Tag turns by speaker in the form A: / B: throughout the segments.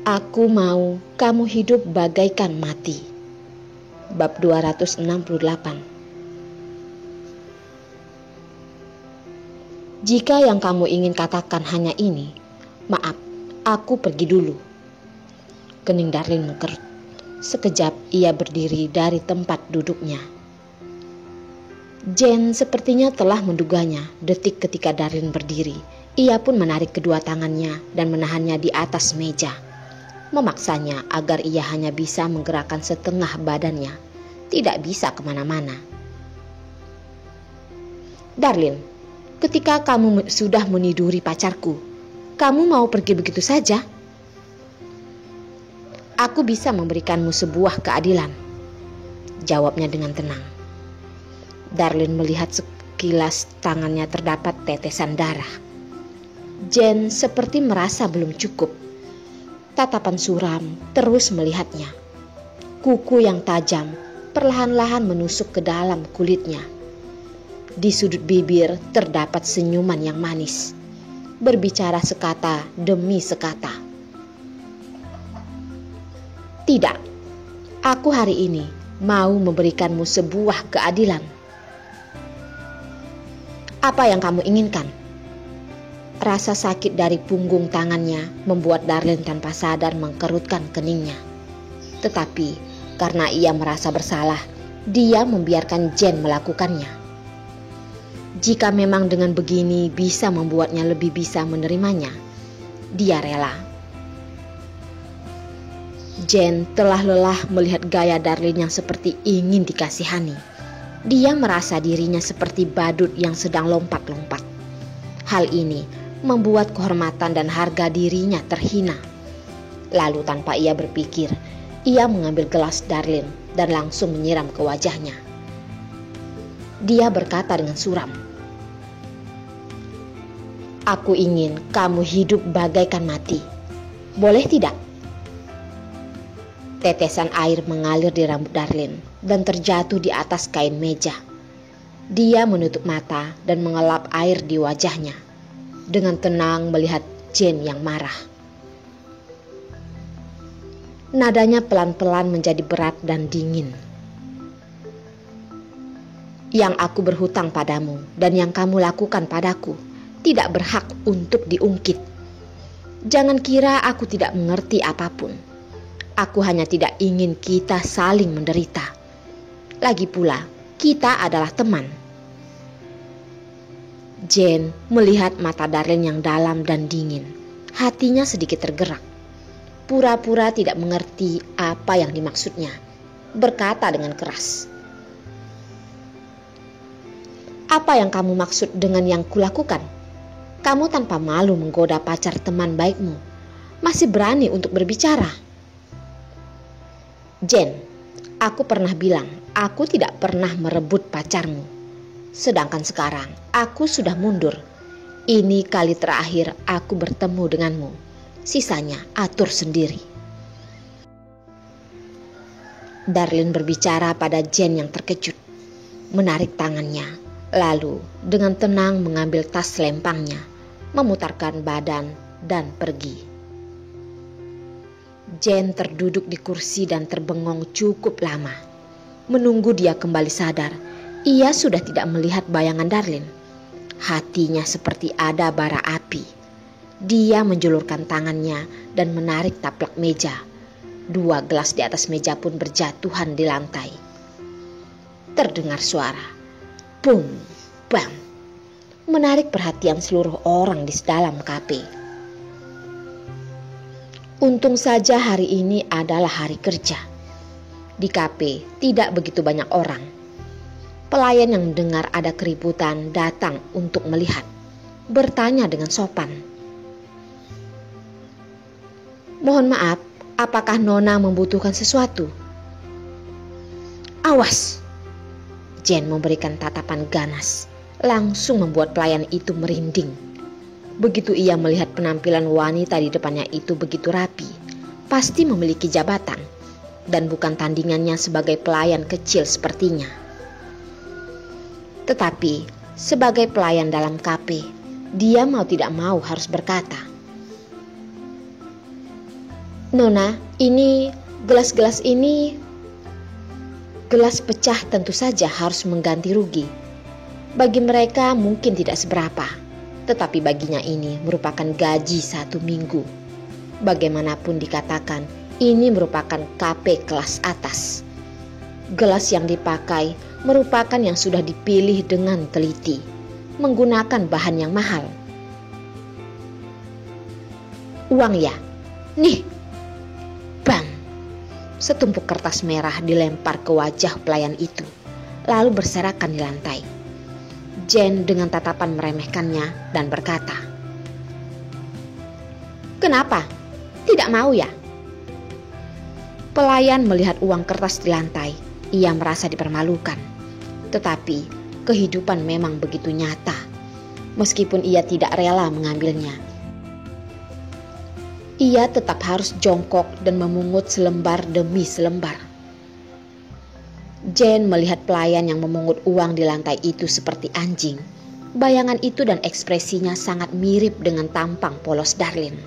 A: Aku mau kamu hidup bagaikan mati. Bab 268. Jika yang kamu ingin katakan hanya ini, maaf, aku pergi dulu. Kening Darlin mengkerut. Sekejap ia berdiri dari tempat duduknya. Jane sepertinya telah menduganya detik ketika Darlin berdiri. Ia pun menarik kedua tangannya dan menahannya di atas meja. Memaksanya agar ia hanya bisa menggerakkan setengah badannya, tidak bisa kemana-mana. Darlin, ketika kamu sudah meniduri pacarku, kamu mau pergi begitu saja? Aku bisa memberikanmu sebuah keadilan, jawabnya dengan tenang. Darlin melihat sekilas tangannya terdapat tetesan darah. Jane seperti merasa belum cukup. Tatapan suram terus melihatnya. Kuku yang tajam perlahan-lahan menusuk ke dalam kulitnya. Di sudut bibir terdapat senyuman yang manis, berbicara sekata demi sekata. Tidak, aku hari ini mau memberikanmu sebuah keadilan. Apa yang kamu inginkan? Rasa sakit dari punggung tangannya membuat Darlin tanpa sadar mengkerutkan keningnya. Tetapi karena ia merasa bersalah, dia membiarkan Jane melakukannya. Jika memang dengan begini bisa membuatnya lebih bisa menerimanya, dia rela. Jane telah lelah melihat gaya Darlin yang seperti ingin dikasihani. Dia merasa dirinya seperti badut yang sedang lompat-lompat. Hal ini membuat kehormatan dan harga dirinya terhina. Lalu tanpa ia berpikir, ia mengambil gelas Darlin dan langsung menyiram ke wajahnya. Dia berkata dengan suram, "Aku ingin kamu hidup bagaikan mati. Boleh tidak?" Tetesan air mengalir di rambut Darlin dan terjatuh di atas kain meja. Dia menutup mata dan mengelap air di wajahnya, dengan tenang melihat Jane yang marah. Nadanya pelan-pelan menjadi berat dan dingin. Yang aku berhutang padamu dan yang kamu lakukan padaku tidak berhak untuk diungkit. Jangan kira aku tidak mengerti apapun. Aku hanya tidak ingin kita saling menderita. Lagi pula, kita adalah teman. Jane melihat mata Darlin yang dalam dan dingin. Hatinya sedikit tergerak. Pura-pura tidak mengerti apa yang dimaksudnya. Berkata dengan keras, "Apa yang kamu maksud dengan yang kulakukan? Kamu tanpa malu menggoda pacar teman baikmu. Masih berani untuk berbicara." "Jane, aku pernah bilang aku tidak pernah merebut pacarmu. Sedangkan sekarang aku sudah mundur. Ini kali terakhir aku bertemu denganmu. Sisanya atur sendiri." Darlin berbicara pada Jane yang terkejut, menarik tangannya, lalu dengan tenang mengambil tas lempangnya, memutarkan badan dan pergi. Jane terduduk di kursi dan terbengong cukup lama. Menunggu dia kembali sadar, ia sudah tidak melihat bayangan Darlin. Hatinya seperti ada bara api. Dia menjulurkan tangannya dan menarik taplak meja. 2 gelas di atas meja pun berjatuhan di lantai. Terdengar suara bum, bam, menarik perhatian seluruh orang di dalam kafe. Untung saja hari ini adalah hari kerja. Di kafe tidak begitu banyak orang. Pelayan yang mendengar ada keributan datang untuk melihat. Bertanya dengan sopan, "Mohon maaf, apakah Nona membutuhkan sesuatu?" "Awas!" Jane memberikan tatapan ganas, langsung membuat pelayan itu merinding. Begitu ia melihat penampilan wanita di depannya itu begitu rapi, pasti memiliki jabatan, dan bukan tandingannya sebagai pelayan kecil sepertinya. Tetapi sebagai pelayan dalam kafe, dia mau tidak mau harus berkata, Nona, ini gelas-gelas ini, gelas pecah tentu saja harus mengganti rugi. Bagi mereka mungkin tidak seberapa, tetapi baginya ini merupakan gaji 1 minggu. Bagaimanapun dikatakan, ini merupakan KP kelas atas. Gelas yang dipakai merupakan yang sudah dipilih dengan teliti, menggunakan bahan yang mahal. Uang ya? Nih. Bang! Setumpuk kertas merah dilempar ke wajah pelayan itu, lalu berserakan di lantai. Jane dengan tatapan meremehkannya dan berkata, "Kenapa? Tidak mau ya?" Pelayan melihat uang kertas di lantai, ia merasa dipermalukan. Tetapi kehidupan memang begitu nyata, meskipun ia tidak rela mengambilnya. Ia tetap harus jongkok dan memungut selembar demi selembar. Jane melihat pelayan yang memungut uang di lantai itu seperti anjing. Bayangan itu dan ekspresinya sangat mirip dengan tampang polos Darlin.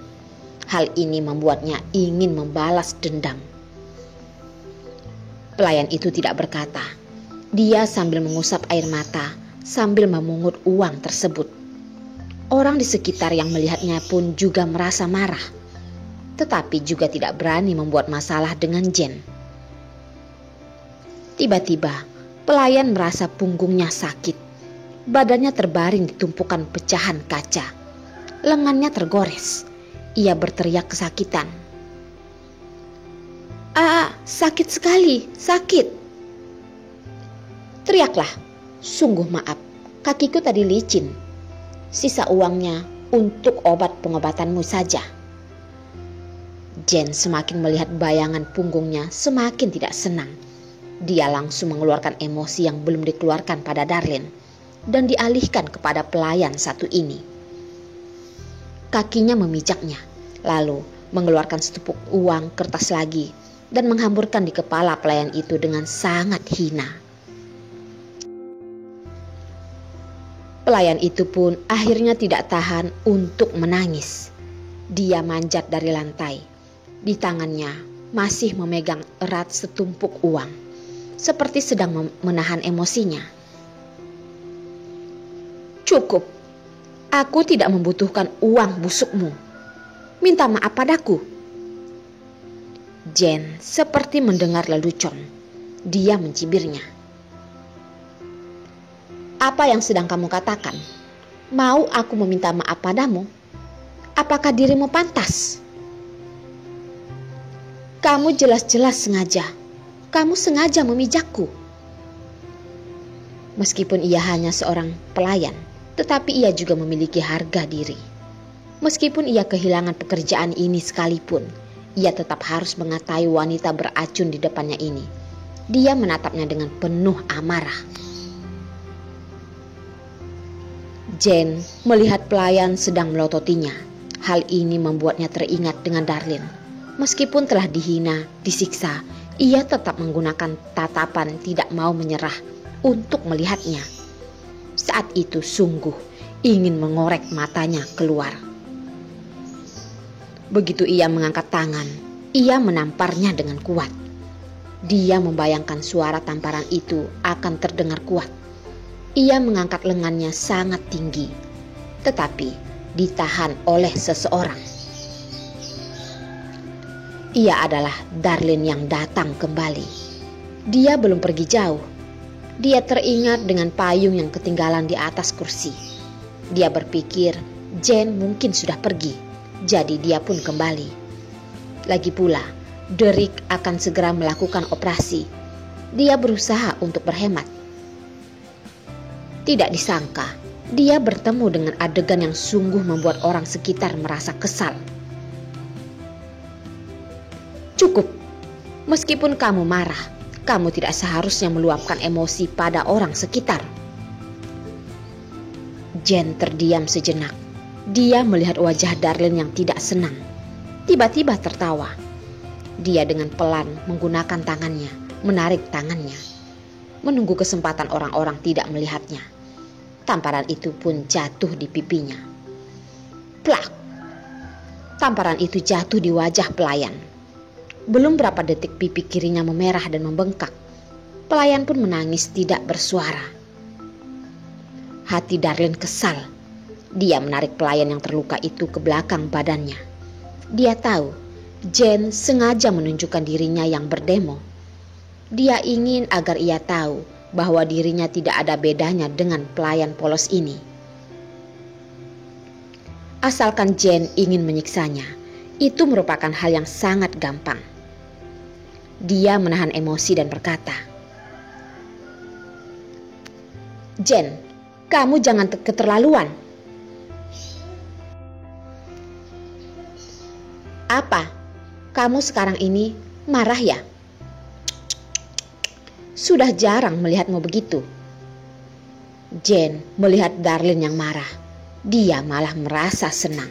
A: Hal ini membuatnya ingin membalas dendam. Pelayan itu tidak berkata. Dia sambil mengusap air mata sambil memungut uang tersebut. Orang di sekitar yang melihatnya pun juga merasa marah, tetapi juga tidak berani membuat masalah dengan Jane. Tiba-tiba, pelayan merasa punggungnya sakit. Badannya terbaring di tumpukan pecahan kaca. Lengannya tergores. Ia berteriak kesakitan. "Ah, sakit sekali, sakit!" Teriaklah, "Sungguh maaf, kakiku tadi licin. Sisa uangnya untuk obat pengobatanmu saja." Jane semakin melihat bayangan punggungnya semakin tidak senang. Dia langsung mengeluarkan emosi yang belum dikeluarkan pada Darlin dan dialihkan kepada pelayan satu ini. Kakinya memijaknya, lalu mengeluarkan setepuk uang kertas lagi dan menghamburkan di kepala pelayan itu dengan sangat hina. Pelayan itu pun akhirnya tidak tahan untuk menangis. Dia manjat dari lantai. Di tangannya masih memegang erat setumpuk uang, seperti sedang menahan emosinya. "Cukup, aku tidak membutuhkan uang busukmu. Minta maaf padaku." Jane seperti mendengar lelucon. Dia mencibirnya. "Apa yang sedang kamu katakan? Mau aku meminta maaf padamu? Apakah dirimu pantas? Kamu jelas-jelas sengaja. Kamu sengaja memijakku." Meskipun ia hanya seorang pelayan, tetapi ia juga memiliki harga diri. Meskipun ia kehilangan pekerjaan ini sekalipun, ia tetap harus mengatai wanita beracun di depannya ini. Dia menatapnya dengan penuh amarah. Jane melihat pelayan sedang melototinya. Hal ini membuatnya teringat dengan Darlin. Meskipun telah dihina, disiksa, ia tetap menggunakan tatapan tidak mau menyerah untuk melihatnya. Saat itu sungguh ingin mengorek matanya keluar. Begitu ia mengangkat tangan, ia menamparnya dengan kuat. Dia membayangkan suara tamparan itu akan terdengar kuat. Ia mengangkat lengannya sangat tinggi, tetapi ditahan oleh seseorang. Ia adalah Darlin yang datang kembali. Dia belum pergi jauh. Dia teringat dengan payung yang ketinggalan di atas kursi. Dia berpikir Jane mungkin sudah pergi, jadi dia pun kembali. Lagi pula, Derek akan segera melakukan operasi. Dia berusaha untuk berhemat. Tidak disangka, dia bertemu dengan adegan yang sungguh membuat orang sekitar merasa kesal. "Cukup, meskipun kamu marah, kamu tidak seharusnya meluapkan emosi pada orang sekitar." Jane terdiam sejenak. Dia melihat wajah Darlin yang tidak senang. Tiba-tiba tertawa. Dia dengan pelan menggunakan tangannya, menarik tangannya, menunggu kesempatan orang-orang tidak melihatnya. Tamparan itu pun jatuh di pipinya. Plak! Tamparan itu jatuh di wajah pelayan. Belum berapa detik pipi kirinya memerah dan membengkak. Pelayan pun menangis tidak bersuara. Hati Darlin kesal. Dia menarik pelayan yang terluka itu ke belakang badannya. Dia tahu Jane sengaja menunjukkan dirinya yang berdemo. Dia ingin agar ia tahu bahwa dirinya tidak ada bedanya dengan pelayan polos ini. Asalkan Jane ingin menyiksanya, itu merupakan hal yang sangat gampang. Dia menahan emosi dan berkata, "Jane, kamu jangan keterlaluan." "Apa? Kamu sekarang ini marah ya?" "Sudah jarang melihatmu begitu." Jane melihat Darlin yang marah. Dia malah merasa senang.